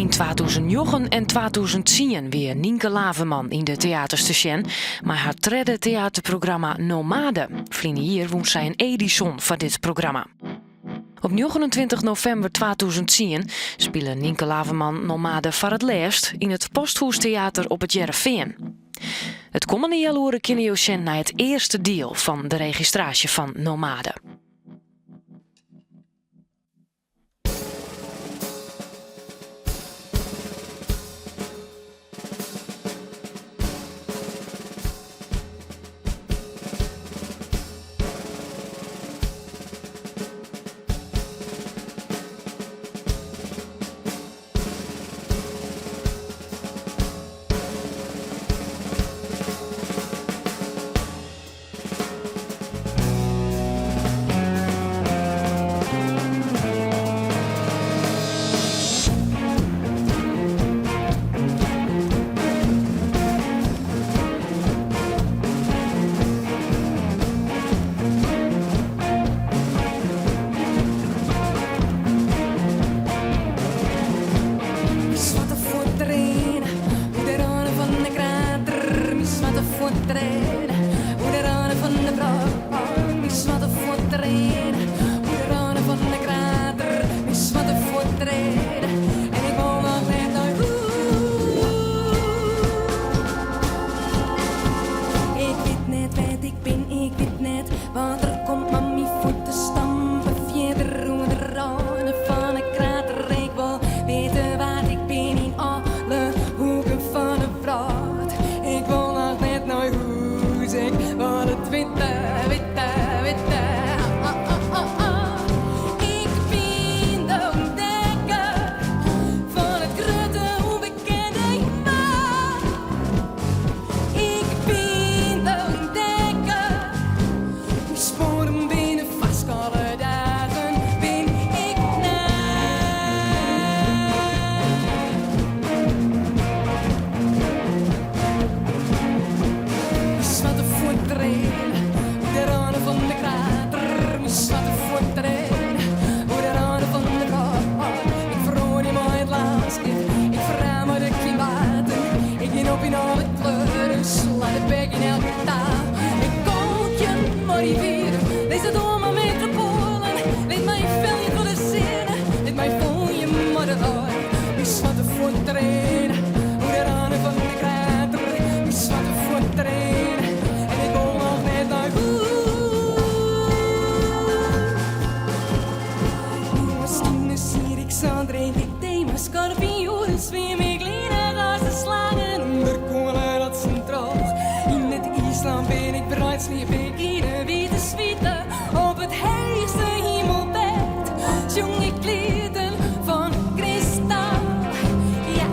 In 2009 en 2010 weer Nienke Laverman in de theaterstation, maar haar derde theaterprogramma Nomade. Vliegen hier woont zij een Edison van dit programma. Op 29 november 2010 spelen Nienke Laverman Nomade voor het laatst in het Posthoestheater op het Jereveen. Het komende jaar kunnen je zien naar het eerste deel van de registratie van Nomade. Want er komt mami voeten stampen via de rode randen van een krater. Ik wil weten wat ik ben in alle hoeken van de straat. Ik wil nog net naar huis, ik wil het witte, witte, witte. Ik ben de ontdekker van het grote onbekende in mij. Ik ben de ontdekker. Die sporen binnen vast alle dagen ben ik Mis wat de voortreden, de randen van de krater. Mis wat de voortreden, de randen van de krater. Ik verhoor in mijn laatst, ik verruim me de klimaten. Ik ben op in alle kleuren, sla de bek in elke taal. Ik kon je motiveren. Deze domme metropolen, leed mij veel in voor de zinnen, leed mij vol je modder. Mis wat de voortreden, hoe de randen van de krater. Mis wat de voortreden, en ik wil nog net naar Misschien zie ik zo drink ik thee, maar scorpioenen zwem ik leren als de slangen onder kolen dat zijn droog. In het islam ben ik bereid, sliep ik in de witte suite. Op het heerste hemelbed zong ik lieden van kristal. Ja,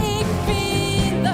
ik ben de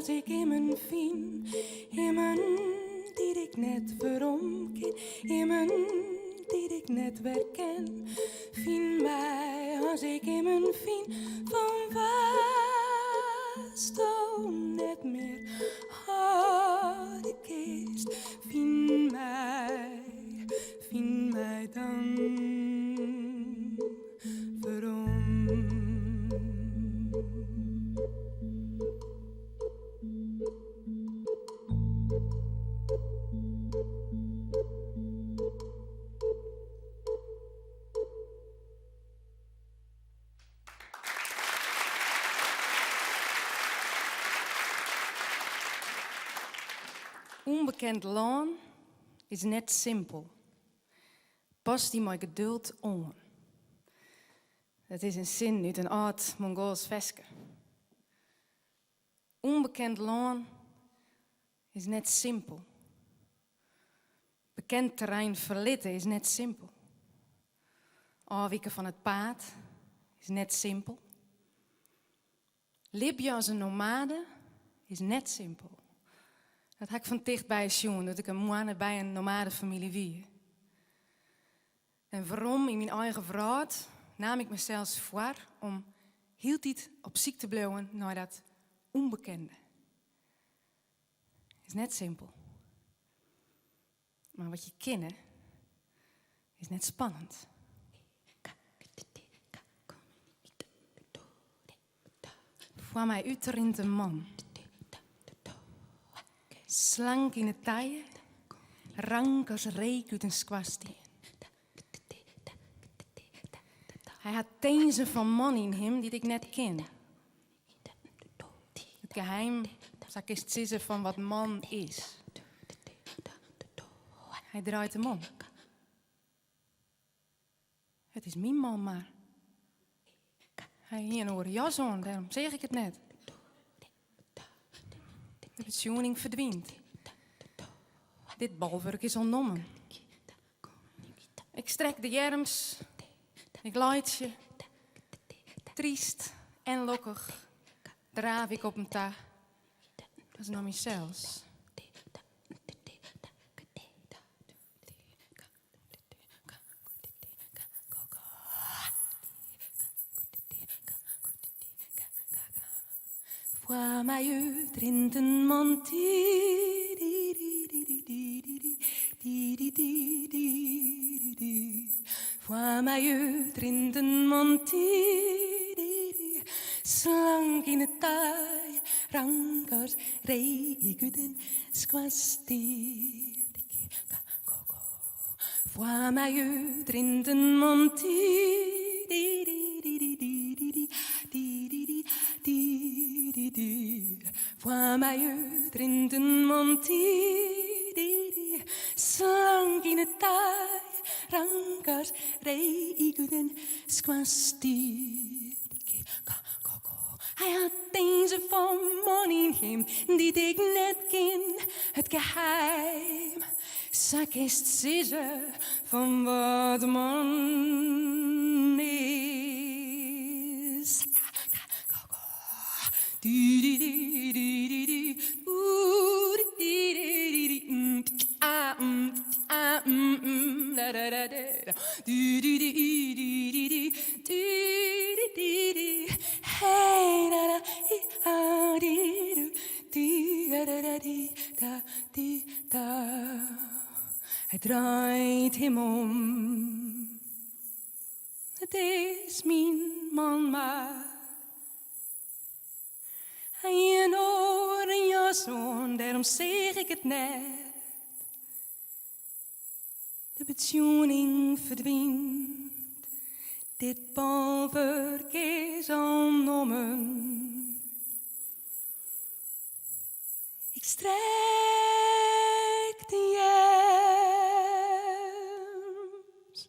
als ik in mijn fin, in mijn die ik net waarom ken, in mijn die ik net werken. Vind mij als ik in mijn fin van was toch net meer had ik kist. Vind mij dan waarom. Onbekend land is net simpel. Pas die maar geduld on. Dat is een zin uit een oud Mongools veske. Onbekend land is net simpel. Bekend terrein verlitten is net simpel. Afwijken van het paad is net simpel. Libje als een nomade is net simpel. Dat had ik van dichtbij zien, dat ik een moane bij een nomadenfamilie wie. En waarom in mijn eigen vrouw nam ik mezelf voor om heel tijd op ziek te blijven naar dat onbekende. Is net simpel. Maar wat je kennen is net spannend. Voor mij uitrint een man. Slank in het taille, rank als reek uit een squastie. Hij had tenzen van man in hem die ik net ken. Het geheim zal ik eens zissen van wat man is. Hij draait hem om. Het is mijn man maar. Hij heeft een oren jas aan, daarom zeg ik het net. De bezoening verdwijnt. Dit balwerk is ontnomen. Ik strek de jerms. Ik luid je. Triest en lokkig. Draaf ik op een ta. Dat is naar mezelf. Voor mij uitrint een man. Voor mij uitrint een man. Slank in het taai, rank als reek uit een squastie. Voor mij uitrint een man. Voor mij uitrint een man. Slank in het taai, rank als reek uit een squastie. Hij had deze van man in hem, die ik net ken. Het geheim, zak is het zissen van wat man is. Hij draait hem om. Het is mijn man maar. Hij een oren jas aan, daarom zeg ik het net. De bezoening verdwijnt. Dit balwerk is ontnomen. Ik strek de jerms.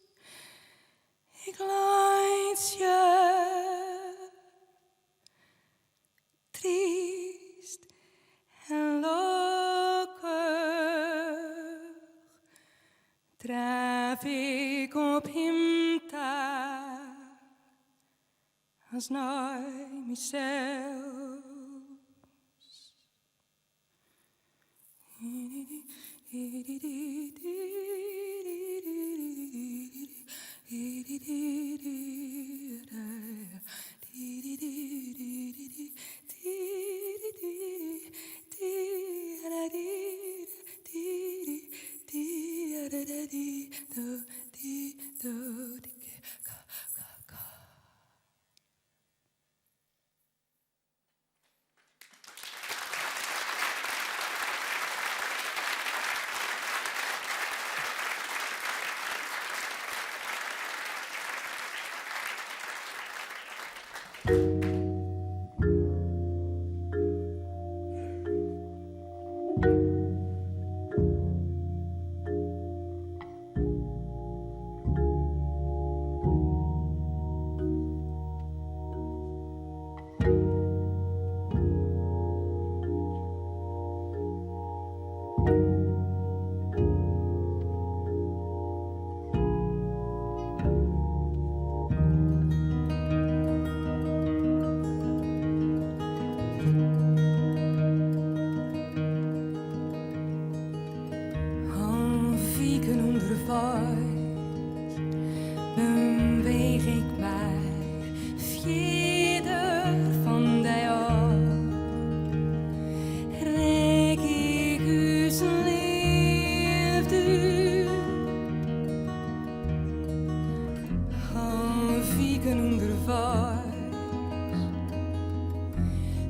Ik luid je. Triest en lokkig. Draaf ik op hem ta. Als naar mezelf. beweeg ik mij verder van die af. Reik ik uw liefde, vieken onderwijs,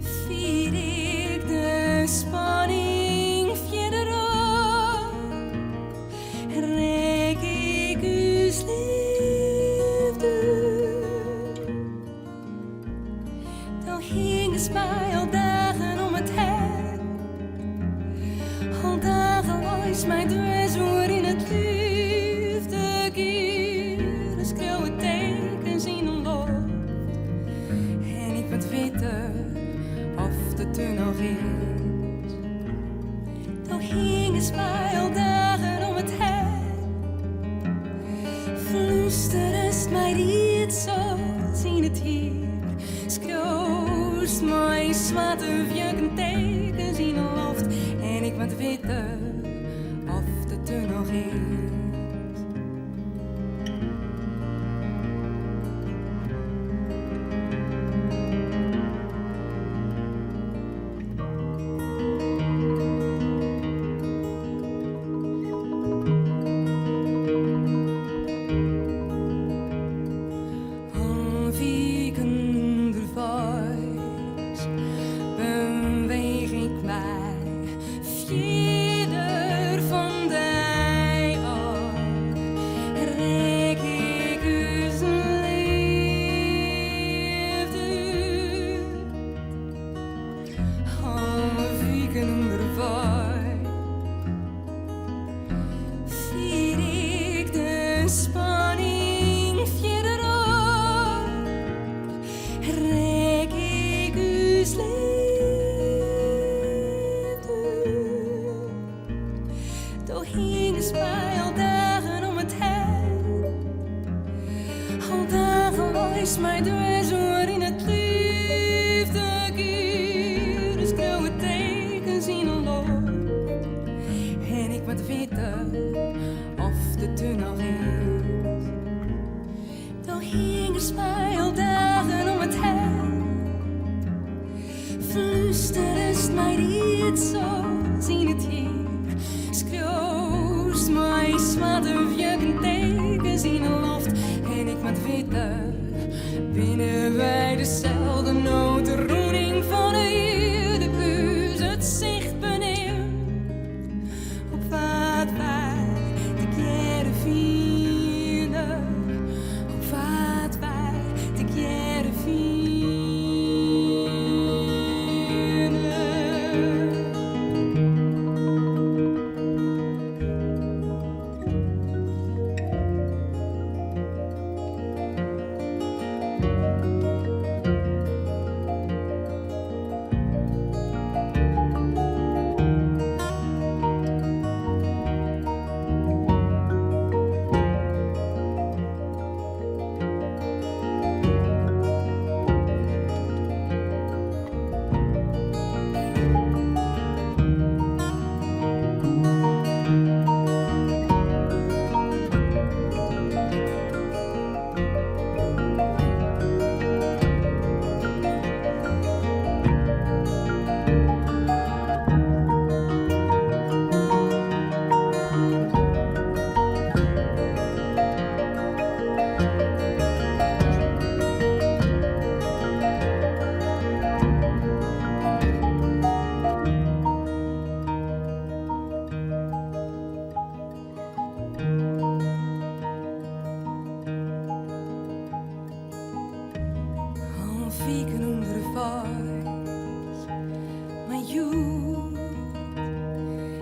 vier ik de spanning verder af. Reik ik uw liefde, dan gingen ze mij al dagen om het heen. Al dagen was mijn dwerswoer in het liefde gier. Schreeuwen tekens in de lucht en ik moet weten of het er nog is. Dan gingen ze mij al dagen om het heen. Fluisteren mij niet zoals in het hier. Schreeuwt mij zwarte vjeuken tekens in de lucht en ik moet weten of het er nog is. Beweeg ik mij verder van die af. Reik ik uw liefde, vieken onderwijs, vier ik de spanning verder af. Reik ik uw liefde, toch hingen ze mij al dagen om het heen. Al dagen was mijn dwerswoer in het liefde gier. Schreeuwen tekens in de lucht en ik moet weten of het er nog is. Toch hingen ze mij al dagen om het heen. Fluisteren mij niet zoals in het hier. Schreeuwt mij zwarte vjeuken tekens in de lucht en ik moet weten, binnen wij dezelfde notenroering van de ieder huis het zicht beneden op wat wij te keren vinden, op wat wij te keren vinden.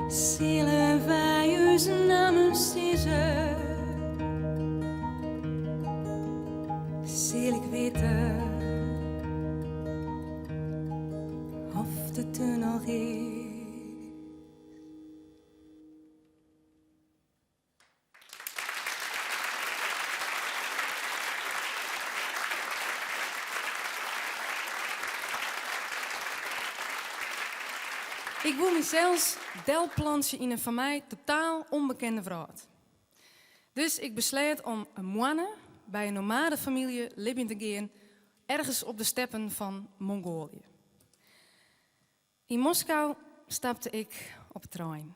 Zullen wij ons namen zeggen? Zal ik weten of het er nog is? Ik woon mezelf delplantje in een voor mij totaal onbekende vrouw. Dus ik besluit om een moanne bij een nomadenfamilie leven te gaan, ergens op de steppen van Mongolië. In Moskou stapte ik op de trein.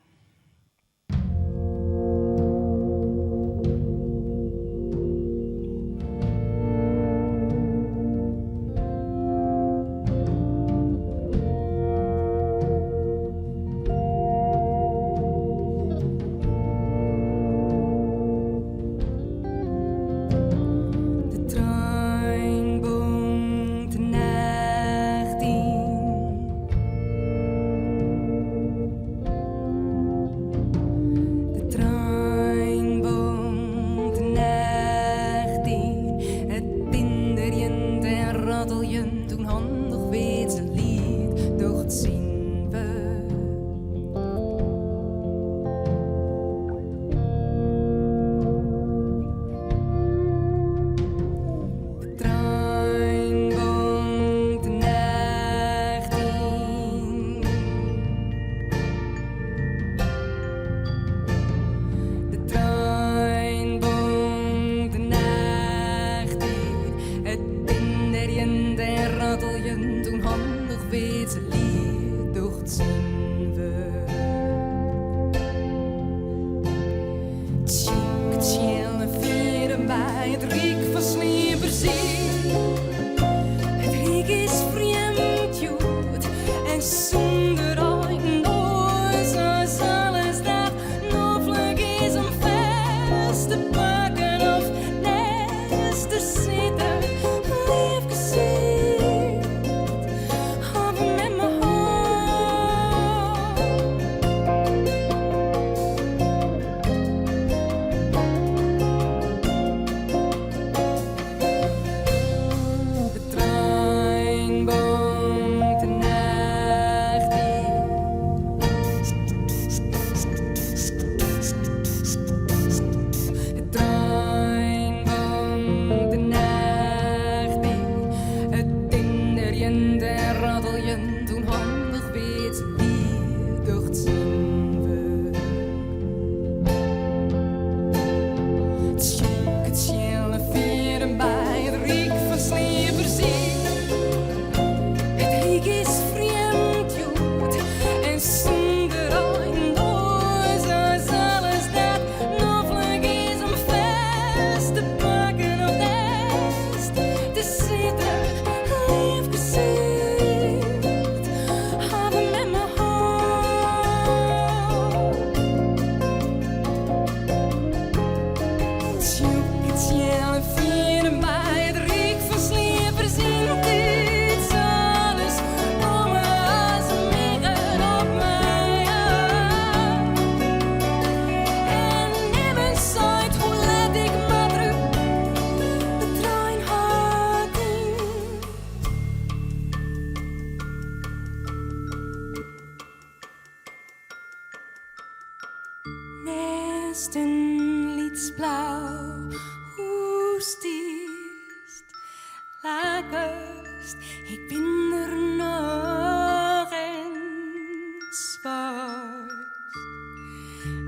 Ik ben er nog eens vast.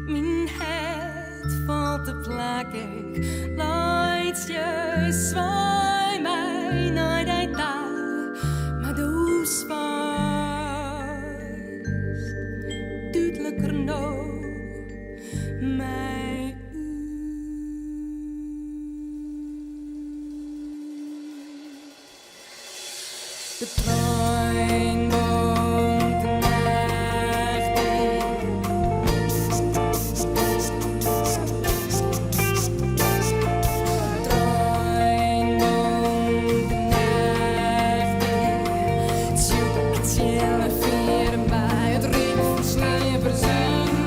Mijn het valt te plakken, leidt je zwaai mij naar die taal, maar doe vast, duidelijker nog, mij. De trein woont de nacht in. De trein woont de nacht in. Zoek het jelle vieren bij het riek van slijpers en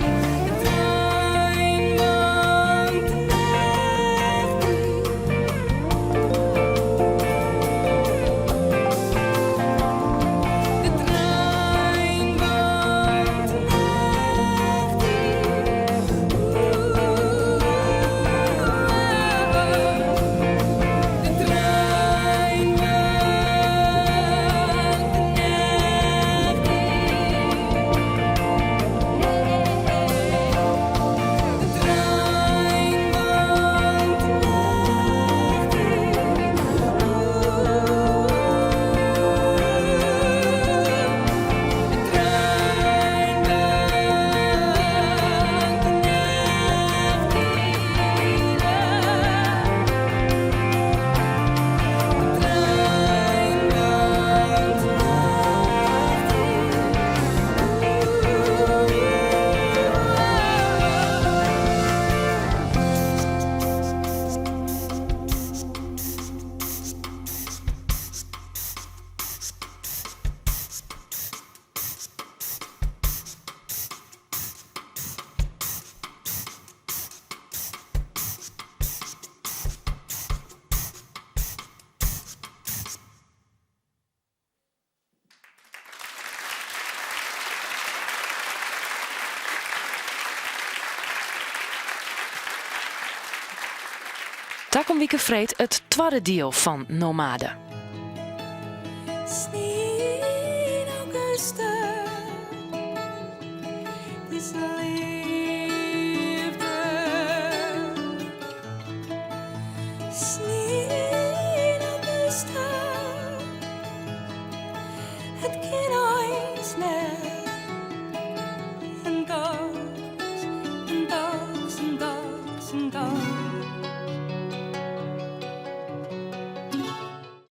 Takom wieke vreed het tweede deel van Nomade. Sneeuw in Augusta, this